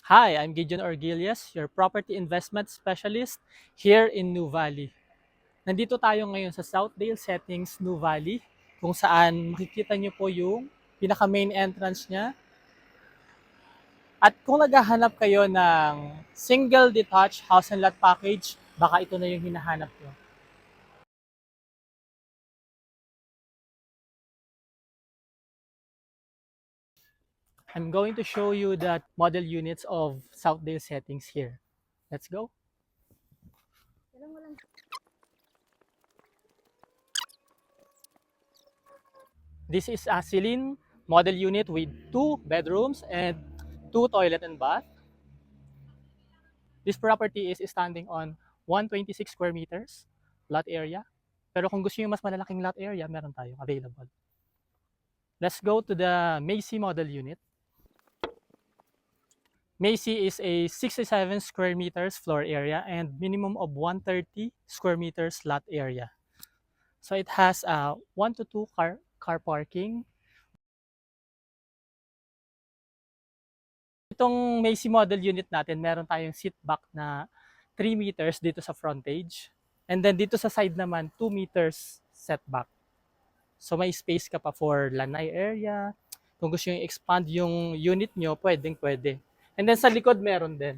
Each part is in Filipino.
Hi, I'm Gideon Orgilias, your property investment specialist here in New Valley. Nandito tayo ngayon sa Southdale Settings, New Valley, kung saan makikita niyo po yung pinaka-main entrance niya. At kung naghahanap kayo ng single detached house and lot package, baka ito na yung hinahanap niyo. I'm going to show you the model units of Southdale Settings here. Let's go. This is a Celine model unit with 2 bedrooms and 2 toilet and bath. This property is standing on 126 square meters lot area. Pero kung gusto niyo mas malalaking lot area, meron tayong available. Let's go to the Macy model unit. Macy is a 67 square meters floor area and minimum of 130 square meters lot area. So it has a 1 to 2 car parking. Itong Macy model unit natin, meron tayong seat back na 3 meters dito sa frontage. And then dito sa side naman, 2 meters setback. So may space ka pa for lanai area. Kung gusto nyo i-expand yung unit nyo, pwedeng pwede. And then sa likod meron din.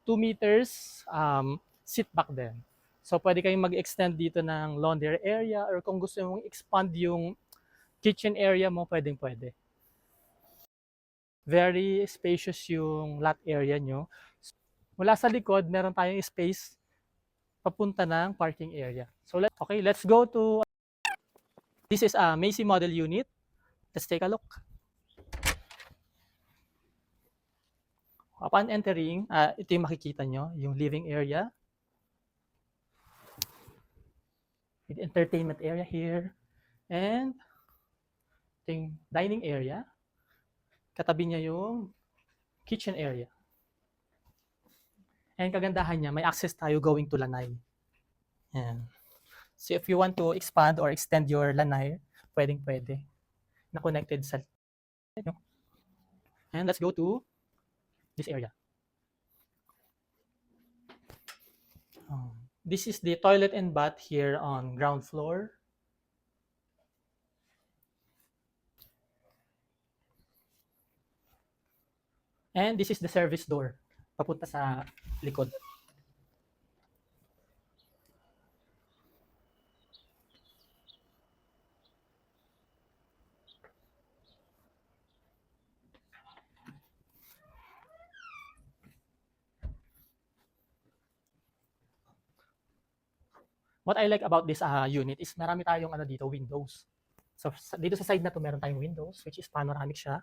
2 meters sit back din. So pwede kayong mag-extend dito ng laundry area or kung gusto mong expand yung kitchen area mo, pwedeng pwede. Very spacious yung lot area nyo. Mula sa likod, meron tayong space papunta ng parking area. So let's go to, this is a Macy model unit. Let's take a look. Upon entering, ito yung makikita nyo, yung living area. With entertainment area here. And ito yung dining area. Katabi niya yung kitchen area. And kagandahan niya, may access tayo going to lanai. Yan. So if you want to expand or extend your lanai, pwedeng pwede. Na connected sa. And let's go to this area. This is the toilet and bath here on ground floor. And this is the service door. Papunta sa likod. What I like about this unit is marami tayong dito, windows. So dito sa side na to meron tayong windows which is panoramic siya.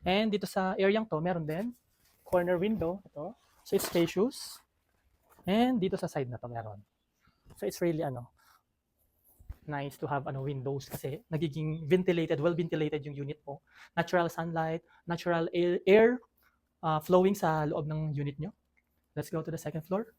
And dito sa area to meron din corner window ito. So it's spacious. And dito sa side na to meron. So it's really nice to have windows kasi nagiging ventilated, well ventilated yung unit mo. Natural sunlight, natural air flowing sa loob ng unit nyo. Let's go to the second floor.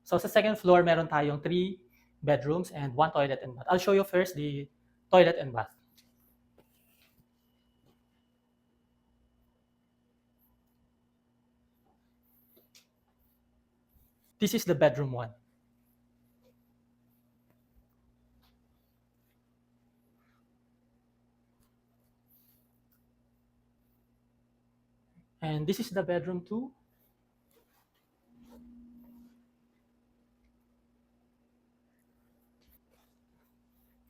So sa second floor, meron tayong 3 bedrooms and 1 toilet and bath. I'll show you first the toilet and bath. This is the bedroom 1. And this is the bedroom 2.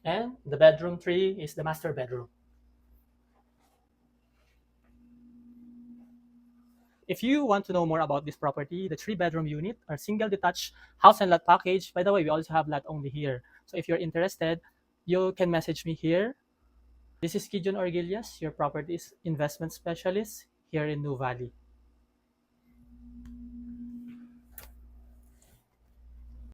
And the bedroom 3 is the master bedroom. If you want to know more about this property, the 3-bedroom unit or single detached house and lot package, by the way, we also have lot only here. So if you're interested, you can message me here. This is Gideon Orgilias, your properties investment specialist here in New Valley.